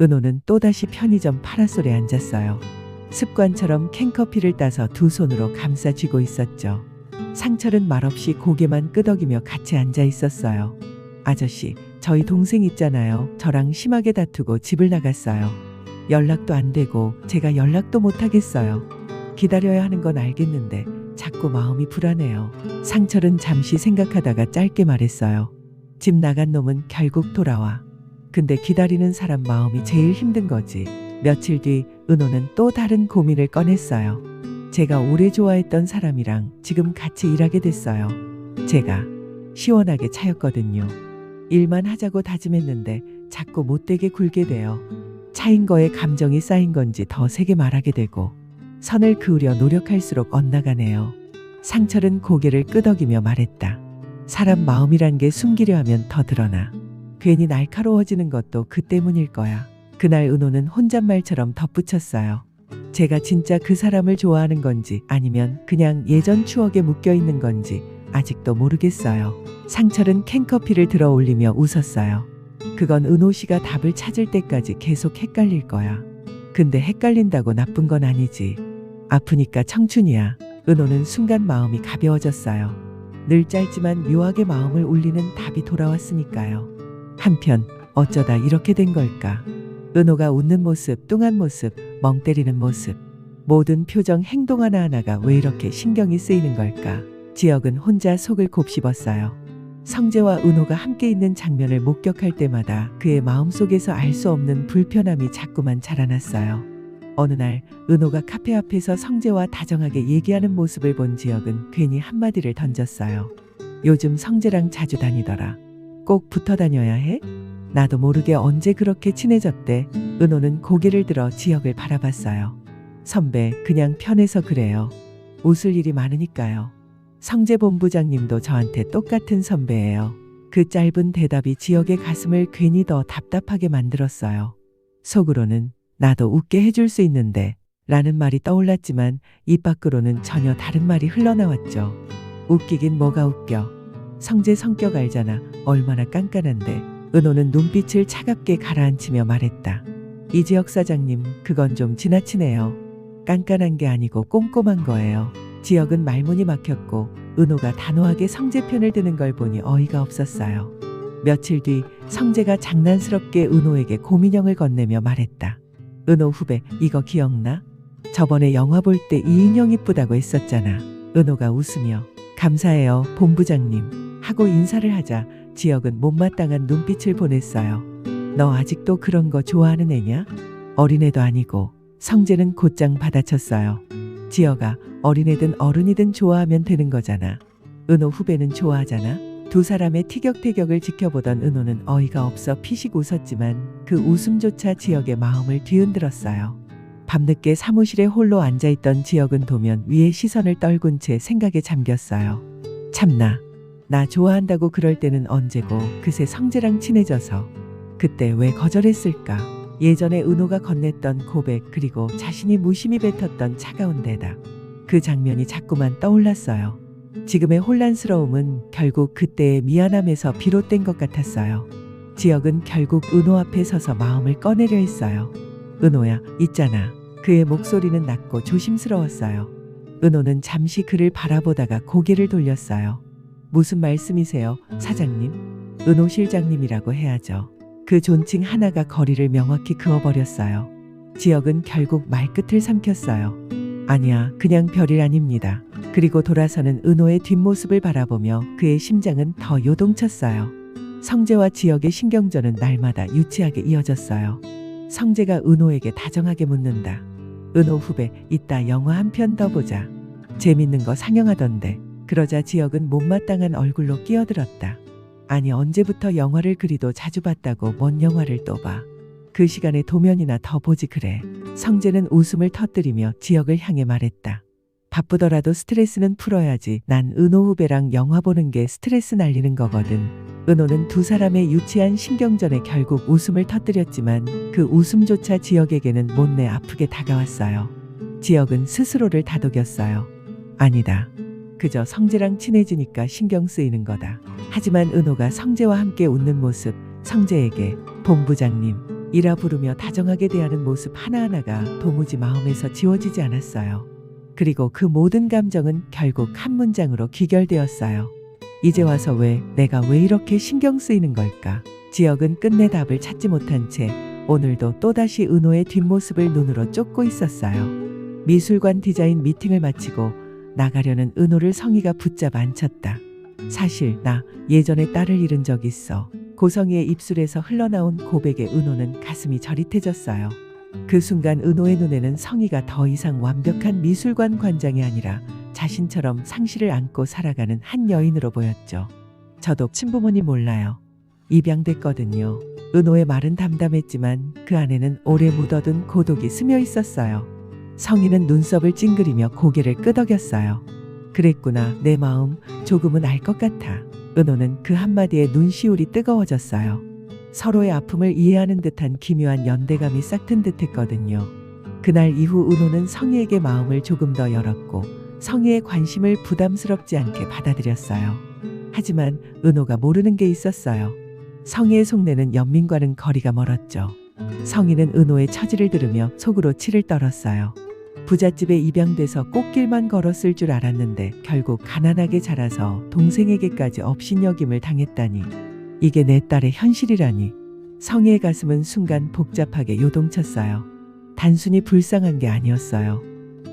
은호는 또다시 편의점 파라솔에 앉았어요. 습관처럼 캔커피를 따서 두 손으로 감싸 쥐고 있었죠. 상철은 말없이 고개만 끄덕이며 같이 앉아 있었어요. 아저씨, 저희 동생 있잖아요. 저랑 심하게 다투고 집을 나갔어요. 연락도 안 되고 제가 연락도 못 하겠어요. 기다려야 하는 건 알겠는데 자꾸 마음이 불안해요. 상철은 잠시 생각하다가 짧게 말했어요. 집 나간 놈은 결국 돌아와. 근데 기다리는 사람 마음이 제일 힘든 거지. 며칠 뒤 은호는 또 다른 고민을 꺼냈어요. 제가 오래 좋아했던 사람이랑 지금 같이 일하게 됐어요. 제가 시원하게 차였거든요. 일만 하자고 다짐했는데 자꾸 못되게 굴게 돼요. 차인 거에 감정이 쌓인 건지 더 세게 말하게 되고 선을 그으려 노력할수록 엇나가네요. 상철은 고개를 끄덕이며 말했다. 사람 마음이란 게 숨기려 하면 더 드러나. 괜히 날카로워지는 것도 그 때문일 거야. 그날 은호는 혼잣말처럼 덧붙였어요. 제가 진짜 그 사람을 좋아하는 건지 아니면 그냥 예전 추억에 묶여 있는 건지 아직도 모르겠어요. 상철은 캔커피를 들어 올리며 웃었어요. 그건 은호 씨가 답을 찾을 때까지 계속 헷갈릴 거야. 근데 헷갈린다고 나쁜 건 아니지. 아프니까 청춘이야. 은호는 순간 마음이 가벼워졌어요. 늘 짧지만 묘하게 마음을 울리는 답이 돌아왔으니까요. 한편 어쩌다 이렇게 된 걸까? 은호가 웃는 모습, 뚱한 모습, 멍 때리는 모습. 모든 표정, 행동 하나하나가 왜 이렇게 신경이 쓰이는 걸까? 지혁은 혼자 속을 곱씹었어요. 성재와 은호가 함께 있는 장면을 목격할 때마다 그의 마음속에서 알 수 없는 불편함이 자꾸만 자라났어요. 어느 날 은호가 카페 앞에서 성재와 다정하게 얘기하는 모습을 본 지혁은 괜히 한마디를 던졌어요. 요즘 성재랑 자주 다니더라. 꼭 붙어 다녀야 해? 나도 모르게 언제 그렇게 친해졌대. 은호는 고개를 들어 지혁을 바라봤어요. 선배, 그냥 편해서 그래요. 웃을 일이 많으니까요. 성재 본부장님도 저한테 똑같은 선배예요. 그 짧은 대답이 지혁의 가슴을 괜히 더 답답하게 만들었어요. 속으로는 나도 웃게 해줄 수 있는데 라는 말이 떠올랐지만 입 밖으로는 전혀 다른 말이 흘러나왔죠. 웃기긴 뭐가 웃겨. 성재 성격 알잖아. 얼마나 깐깐한데. 은호는 눈빛을 차갑게 가라앉히며 말했다. 이지혁 사장님, 그건 좀 지나치네요. 깐깐한 게 아니고 꼼꼼한 거예요. 지혁은 말문이 막혔고 은호가 단호하게 성재 편을 드는 걸 보니 어이가 없었어요. 며칠 뒤 성재가 장난스럽게 은호에게 고민형을 건네며 말했다. 은호 후배, 이거 기억나? 저번에 영화 볼 때 이 인형 이쁘다고 했었잖아. 은호가 웃으며 감사해요, 본부장님 하고 인사를 하자 지혁은 못마땅한 눈빛을 보냈어요. 너 아직도 그런 거 좋아하는 애냐? 어린애도 아니고. 성재는 곧장 받아쳤어요. 지혁아, 어린애든 어른이든 좋아하면 되는 거잖아. 은호 후배는 좋아하잖아. 두 사람의 티격태격을 지켜보던 은호는 어이가 없어 피식 웃었지만 그 웃음조차 지혁의 마음을 뒤흔들었어요. 밤늦게 사무실에 홀로 앉아있던 지혁은 도면 위에 시선을 떨군 채 생각에 잠겼어요. 참나, 나 좋아한다고 그럴 때는 언제고 그새 성재랑 친해져서 그때 왜 거절했을까? 예전에 은호가 건넸던 고백 그리고 자신이 무심히 뱉었던 차가운 대답. 그 장면이 자꾸만 떠올랐어요. 지금의 혼란스러움은 결국 그때의 미안함에서 비롯된 것 같았어요. 지혁은 결국 은호 앞에 서서 마음을 꺼내려 했어요. 은호야, 있잖아. 그의 목소리는 낮고 조심스러웠어요. 은호는 잠시 그를 바라보다가 고개를 돌렸어요. 무슨 말씀이세요, 사장님? 은호 실장님이라고 해야죠. 그 존칭 하나가 거리를 명확히 그어버렸어요. 지혁은 결국 말끝을 삼켰어요. 아니야, 그냥 별일 아닙니다. 그리고 돌아서는 은호의 뒷모습을 바라보며 그의 심장은 더 요동쳤어요. 성재와 지혁의 신경전은 날마다 유치하게 이어졌어요. 성재가 은호에게 다정하게 묻는다. 은호 후배, 이따 영화 한 편 더 보자. 재밌는 거 상영하던데. 그러자 지혁은 못마땅한 얼굴로 끼어들었다. 아니, 언제부터 영화를 그리도 자주 봤다고 뭔 영화를 또 봐. 그 시간에 도면이나 더 보지 그래. 성재는 웃음을 터뜨리며 지혁을 향해 말했다. 바쁘더라도 스트레스는 풀어야지. 난 은호 후배랑 영화 보는 게 스트레스 날리는 거거든. 은호는 두 사람의 유치한 신경전에 결국 웃음을 터뜨렸지만 그 웃음조차 지혁에게는 못내 아프게 다가왔어요. 지혁은 스스로를 다독였어요. 아니다. 그저 성재랑 친해지니까 신경 쓰이는 거다. 하지만 은호가 성재와 함께 웃는 모습, 성재에게 본부장님, 이라 부르며 다정하게 대하는 모습 하나하나가 도무지 마음에서 지워지지 않았어요. 그리고 그 모든 감정은 결국 한 문장으로 귀결되었어요. 이제 와서 내가 왜 이렇게 신경 쓰이는 걸까? 지혁은 끝내 답을 찾지 못한 채 오늘도 또다시 은호의 뒷모습을 눈으로 쫓고 있었어요. 미술관 디자인 미팅을 마치고 나가려는 은호를 성희가 붙잡아 안쳤다. 사실 나 예전에 딸을 잃은 적 있어. 고성희의 입술에서 흘러나온 고백에 은호는 가슴이 저릿해졌어요. 그 순간 은호의 눈에는 성희가 더 이상 완벽한 미술관 관장이 아니라 자신처럼 상실을 안고 살아가는 한 여인으로 보였죠. 저도 친부모님 몰라요. 입양됐거든요. 은호의 말은 담담했지만 그 안에는 오래 묻어둔 고독이 스며 있었어요. 성희는 눈썹을 찡그리며 고개를 끄덕였어요. 그랬구나. 내 마음 조금은 알 것 같아. 은호는 그 한마디에 눈시울이 뜨거워졌어요. 서로의 아픔을 이해하는 듯한 기묘한 연대감이 싹튼 듯했거든요. 그날 이후 은호는 성희에게 마음을 조금 더 열었고 성희의 관심을 부담스럽지 않게 받아들였어요. 하지만 은호가 모르는 게 있었어요. 성희의 속내는 연민과는 거리가 멀었죠. 성희는 은호의 처지를 들으며 속으로 치를 떨었어요. 부잣집에 입양돼서 꽃길만 걸었을 줄 알았는데 결국 가난하게 자라서 동생에게까지 업신여김을 당했다니. 이게 내 딸의 현실이라니. 성희의 가슴은 순간 복잡하게 요동쳤어요. 단순히 불쌍한 게 아니었어요.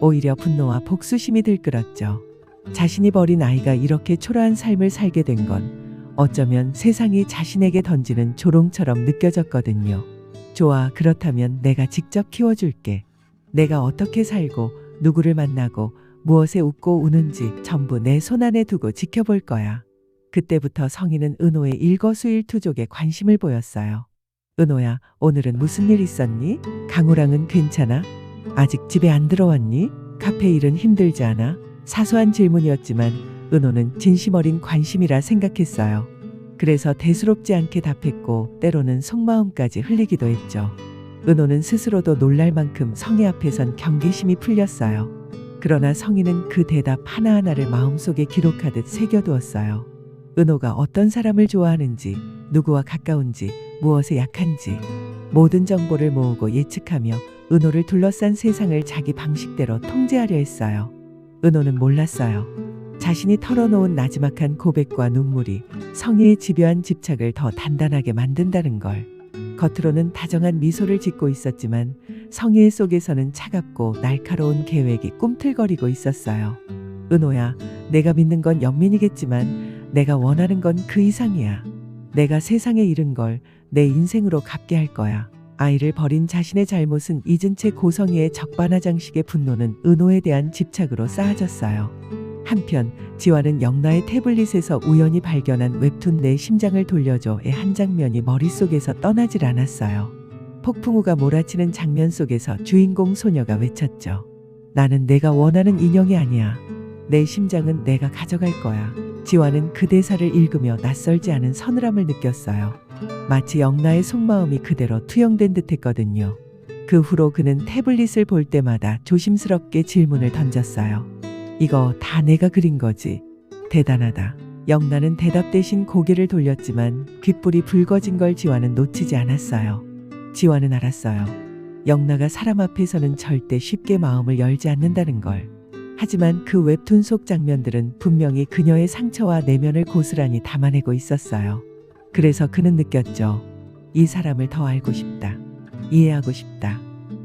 오히려 분노와 복수심이 들끓었죠. 자신이 버린 아이가 이렇게 초라한 삶을 살게 된 건 어쩌면 세상이 자신에게 던지는 조롱처럼 느껴졌거든요. 좋아, 그렇다면 내가 직접 키워줄게. 내가 어떻게 살고 누구를 만나고 무엇에 웃고 우는지 전부 내 손안에 두고 지켜볼 거야. 그때부터 성희는 은호의 일거수일투족에 관심을 보였어요. 은호야, 오늘은 무슨 일 있었니? 강우랑은 괜찮아? 아직 집에 안 들어왔니? 카페 일은 힘들지 않아? 사소한 질문이었지만 은호는 진심 어린 관심이라 생각했어요. 그래서 대수롭지 않게 답했고 때로는 속마음까지 흘리기도 했죠. 은호는 스스로도 놀랄 만큼 성희 앞에선 경계심이 풀렸어요. 그러나 성희는 그 대답 하나하나를 마음속에 기록하듯 새겨두었어요. 은호가 어떤 사람을 좋아하는지, 누구와 가까운지, 무엇에 약한지 모든 정보를 모으고 예측하며 은호를 둘러싼 세상을 자기 방식대로 통제하려 했어요. 은호는 몰랐어요. 자신이 털어놓은 나지막한 고백과 눈물이 성희의 집요한 집착을 더 단단하게 만든다는 걸. 겉으로는 다정한 미소를 짓고 있었지만 성희의 속에서는 차갑고 날카로운 계획이 꿈틀거리고 있었어요. 은호야, 내가 믿는 건 연민이겠지만 내가 원하는 건 그 이상이야. 내가 세상에 잃은 걸 내 인생으로 갚게 할 거야. 아이를 버린 자신의 잘못은 잊은 채 고성희의 적반하장식의 분노는 은호에 대한 집착으로 쌓아졌어요. 한편 지화는 영나의 태블릿에서 우연히 발견한 웹툰 내 심장을 돌려줘의 한 장면이 머릿속에서 떠나질 않았어요. 폭풍우가 몰아치는 장면 속에서 주인공 소녀가 외쳤죠. 나는 내가 원하는 인형이 아니야. 내 심장은 내가 가져갈 거야. 지화는 그 대사를 읽으며 낯설지 않은 서늘함을 느꼈어요. 마치 영나의 속마음이 그대로 투영된 듯했거든요. 그 후로 그는 태블릿을 볼 때마다 조심스럽게 질문을 던졌어요. 이거 다 내가 그린 거지? 대단하다. 영나는 대답 대신 고개를 돌렸지만 귓불이 붉어진 걸 지화는 놓치지 않았어요. 지화는 알았어요. 영나가 사람 앞에서는 절대 쉽게 마음을 열지 않는다는 걸. 하지만 그 웹툰 속 장면들은 분명히 그녀의 상처와 내면을 고스란히 담아내고 있었어요. 그래서 그는 느꼈죠. 이 사람을 더 알고 싶다. 이해하고 싶다.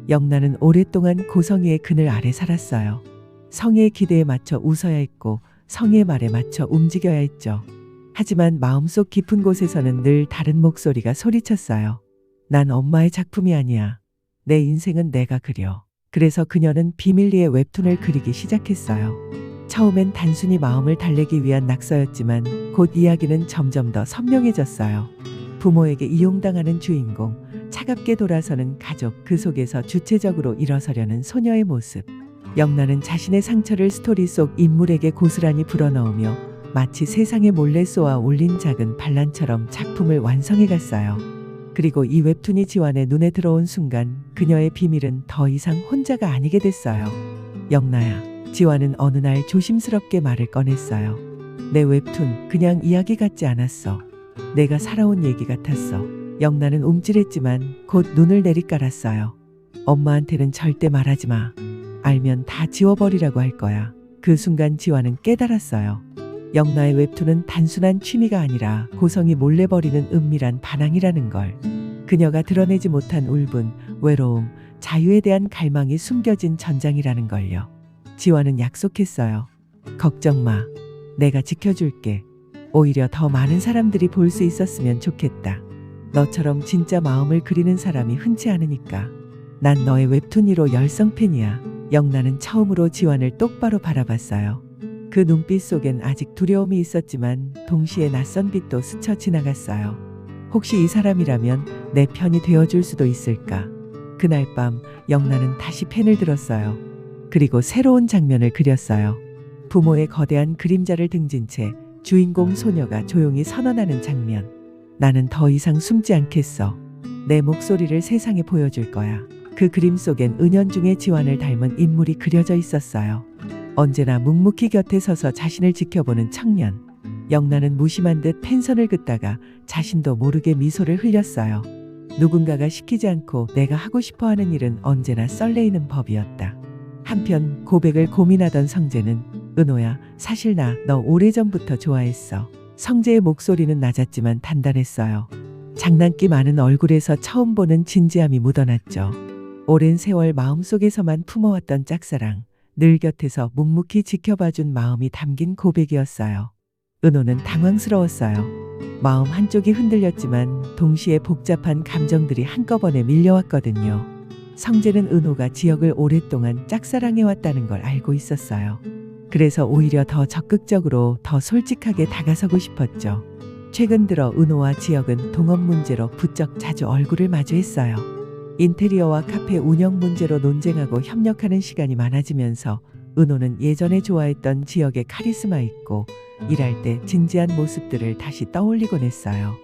영나는 오랫동안 고성희의 그늘 아래 살았어요. 성희의 기대에 맞춰 웃어야 했고 성희의 말에 맞춰 움직여야 했죠. 하지만 마음속 깊은 곳에서는 늘 다른 목소리가 소리쳤어요. 난 엄마의 작품이 아니야. 내 인생은 내가 그려. 그래서 그녀는 비밀리에 웹툰을 그리기 시작했어요. 처음엔 단순히 마음을 달래기 위한 낙서였지만 곧 이야기는 점점 더 선명해졌어요. 부모에게 이용당하는 주인공, 차갑게 돌아서는 가족, 그 속에서 주체적으로 일어서려는 소녀의 모습. 영나는 자신의 상처를 스토리 속 인물에게 고스란히 불어넣으며 마치 세상에 몰래 쏘아 올린 작은 반란처럼 작품을 완성해갔어요. 그리고 이 웹툰이 지환의 눈에 들어온 순간 그녀의 비밀은 더 이상 혼자가 아니게 됐어요. 영나야. 지환은 어느 날 조심스럽게 말을 꺼냈어요. 내 웹툰 그냥 이야기 같지 않았어. 내가 살아온 얘기 같았어. 영란은 움찔했지만 곧 눈을 내리깔았어요. 엄마한테는 절대 말하지 마. 알면 다 지워버리라고 할 거야. 그 순간 지화는 깨달았어요. 영란의 웹툰은 단순한 취미가 아니라 고성이 몰래 벌이는 은밀한 반항이라는 걸. 그녀가 드러내지 못한 울분, 외로움, 자유에 대한 갈망이 숨겨진 전장이라는 걸요. 지화는 약속했어요. 걱정 마. 내가 지켜줄게. 오히려 더 많은 사람들이 볼 수 있었으면 좋겠다. 너처럼 진짜 마음을 그리는 사람이 흔치 않으니까. 난 너의 웹툰 1호 열성 팬이야. 영란은 처음으로 지환을 똑바로 바라봤어요. 그 눈빛 속엔 아직 두려움이 있었지만 동시에 낯선 빛도 스쳐 지나갔어요. 혹시 이 사람이라면 내 편이 되어줄 수도 있을까? 그날 밤 영란은 다시 펜을 들었어요. 그리고 새로운 장면을 그렸어요. 부모의 거대한 그림자를 등진 채 주인공 소녀가 조용히 선언하는 장면. 나는 더 이상 숨지 않겠어. 내 목소리를 세상에 보여줄 거야. 그 그림 속엔 은연중에 지환을 닮은 인물이 그려져 있었어요. 언제나 묵묵히 곁에 서서 자신을 지켜보는 청년. 영란은 무심한 듯 펜선을 긋다가 자신도 모르게 미소를 흘렸어요. 누군가가 시키지 않고 내가 하고 싶어하는 일은 언제나 설레이는 법이었다. 한편 고백을 고민하던 성재는 은호야, 사실 너 오래전부터 좋아했어. 성재의 목소리는 낮았지만 단단했어요. 장난기 많은 얼굴에서 처음 보는 진지함이 묻어났죠. 오랜 세월 마음속에서만 품어왔던 짝사랑, 늘 곁에서 묵묵히 지켜봐준 마음이 담긴 고백이었어요. 은호는 당황스러웠어요. 마음 한쪽이 흔들렸지만 동시에 복잡한 감정들이 한꺼번에 밀려왔거든요. 성재는 은호가 지혁을 오랫동안 짝사랑해왔다는 걸 알고 있었어요. 그래서 오히려 더 적극적으로 더 솔직하게 다가서고 싶었죠. 최근 들어 은호와 지혁은 동업 문제로 부쩍 자주 얼굴을 마주했어요. 인테리어와 카페 운영 문제로 논쟁하고 협력하는 시간이 많아지면서 은호는 예전에 좋아했던 지혁의 카리스마 있고 일할 때 진지한 모습들을 다시 떠올리곤 했어요.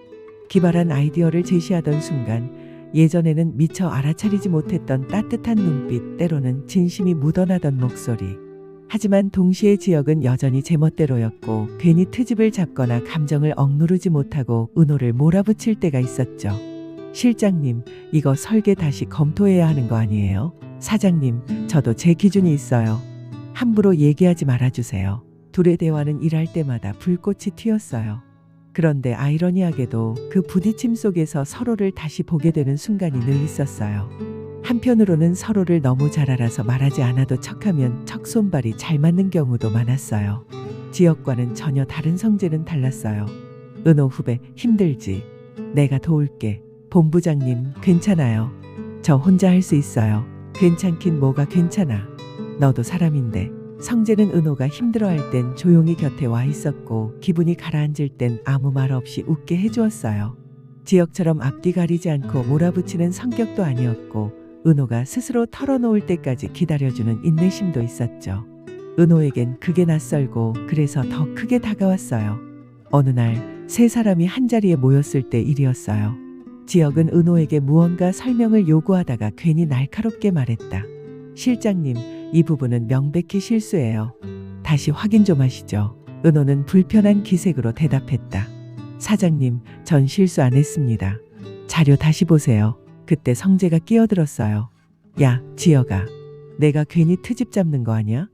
기발한 아이디어를 제시하던 순간 예전에는 미처 알아차리지 못했던 따뜻한 눈빛, 때로는 진심이 묻어나던 목소리. 하지만 동시에 지혁은 여전히 제멋대로였고 괜히 트집을 잡거나 감정을 억누르지 못하고 은호를 몰아붙일 때가 있었죠. 실장님, 이거 설계 다시 검토해야 하는 거 아니에요? 사장님, 저도 제 기준이 있어요. 함부로 얘기하지 말아주세요. 둘의 대화는 일할 때마다 불꽃이 튀었어요. 그런데 아이러니하게도 그 부딪힘 속에서 서로를 다시 보게 되는 순간이 늘 있었어요. 한편으로는 서로를 너무 잘 알아서 말하지 않아도 척하면 척손발이 잘 맞는 경우도 많았어요. 지혁과는 전혀 다른 성재는 달랐어요. 은호 후배, 힘들지? 내가 도울게. 본부장님, 괜찮아요. 저 혼자 할 수 있어요. 괜찮긴 뭐가 괜찮아. 너도 사람인데. 성재는 은호가 힘들어할 땐 조용히 곁에 와 있었고 기분이 가라앉을 땐 아무 말 없이 웃게 해주었어요. 지혁처럼 앞뒤 가리지 않고 몰아붙이는 성격도 아니었고 은호가 스스로 털어놓을 때까지 기다려주는 인내심도 있었죠. 은호에겐 그게 낯설고 그래서 더 크게 다가왔어요. 어느 날 세 사람이 한자리에 모였을 때 일이었어요. 지혁은 은호에게 무언가 설명을 요구하다가 괜히 날카롭게 말했다. 실장님, 이 부분은 명백히 실수예요. 다시 확인 좀 하시죠. 은호는 불편한 기색으로 대답했다. 사장님, 전 실수 안 했습니다. 자료 다시 보세요. 그때 성재가 끼어들었어요. 야, 지혁아. 내가 괜히 트집 잡는 거 아니야?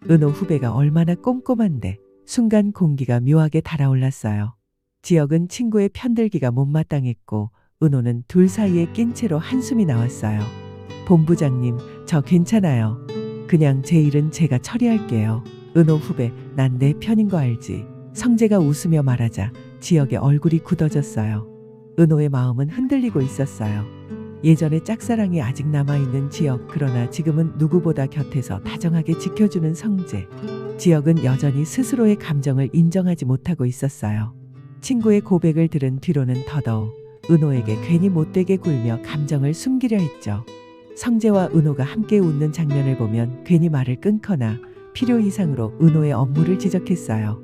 은호 후배가 얼마나 꼼꼼한데. 순간 공기가 묘하게 달아올랐어요. 지혁은 친구의 편들기가 못마땅했고 은호는 둘 사이에 낀 채로 한숨이 나왔어요. 본부장님, 저 괜찮아요. 그냥 제 일은 제가 처리할게요. 은호 후배, 난 내 편인 거 알지? 성재가 웃으며 말하자 지혁의 얼굴이 굳어졌어요. 은호의 마음은 흔들리고 있었어요. 예전의 짝사랑이 아직 남아있는 지혁, 그러나 지금은 누구보다 곁에서 다정하게 지켜주는 성재. 지혁은 여전히 스스로의 감정을 인정하지 못하고 있었어요. 친구의 고백을 들은 뒤로는 더더욱 은호에게 괜히 못되게 굴며 감정을 숨기려 했죠. 성재와 은호가 함께 웃는 장면을 보면 괜히 말을 끊거나 필요 이상으로 은호의 업무를 지적했어요.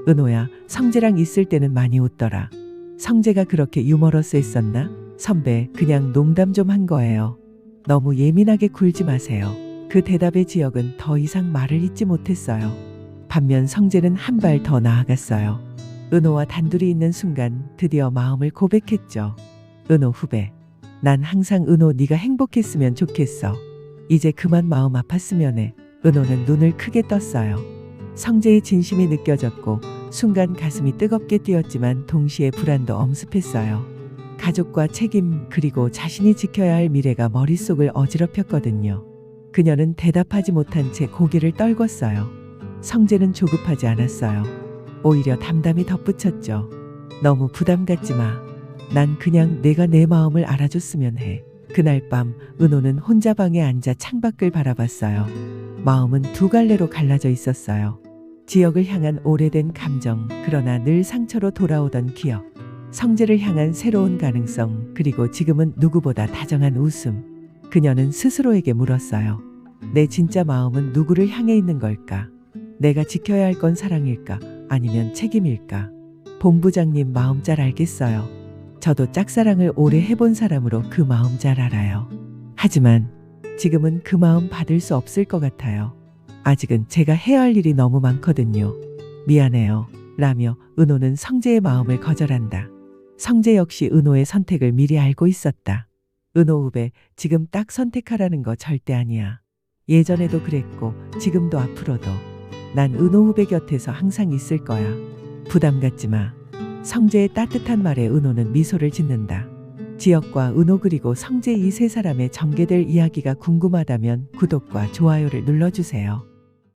은호야, 성재랑 있을 때는 많이 웃더라. 성재가 그렇게 유머러스했었나? 선배, 그냥 농담 좀 한 거예요. 너무 예민하게 굴지 마세요. 그 대답에 지혁은 더 이상 말을 잇지 못했어요. 반면 성재는 한 발 더 나아갔어요. 은호와 단둘이 있는 순간 드디어 마음을 고백했죠. 은호 후배. 난 항상 은호 네가 행복했으면 좋겠어. 이제 그만 마음 아팠으면 해. 은호는 눈을 크게 떴어요. 성재의 진심이 느껴졌고 순간 가슴이 뜨겁게 뛰었지만 동시에 불안도 엄습했어요. 가족과 책임 그리고 자신이 지켜야 할 미래가 머릿속을 어지럽혔거든요. 그녀는 대답하지 못한 채 고개를 떨궜어요. 성재는 조급하지 않았어요. 오히려 담담히 덧붙였죠. 너무 부담 갖지 마. 난 그냥 내가 내 마음을 알아줬으면 해. 그날 밤 은호는 혼자 방에 앉아 창밖을 바라봤어요. 마음은 두 갈래로 갈라져 있었어요. 지역을 향한 오래된 감정, 그러나 늘 상처로 돌아오던 기억. 성재를 향한 새로운 가능성, 그리고 지금은 누구보다 다정한 웃음. 그녀는 스스로에게 물었어요. 내 진짜 마음은 누구를 향해 있는 걸까? 내가 지켜야 할 건 사랑일까? 아니면 책임일까? 본부장님 마음 잘 알겠어요. 저도 짝사랑을 오래 해본 사람으로 그 마음 잘 알아요. 하지만 지금은 그 마음 받을 수 없을 것 같아요. 아직은 제가 해야 할 일이 너무 많거든요. 미안해요. 라며 은호는 성재의 마음을 거절한다. 성재 역시 은호의 선택을 미리 알고 있었다. 은호 후배, 지금 딱 선택하라는 거 절대 아니야. 예전에도 그랬고 지금도 앞으로도. 난 은호 후배 곁에서 항상 있을 거야. 부담 갖지 마. 성재의 따뜻한 말에 은호는 미소를 짓는다. 지역과 은호 그리고 성재 이 세 사람의 전개될 이야기가 궁금하다면 구독과 좋아요를 눌러주세요.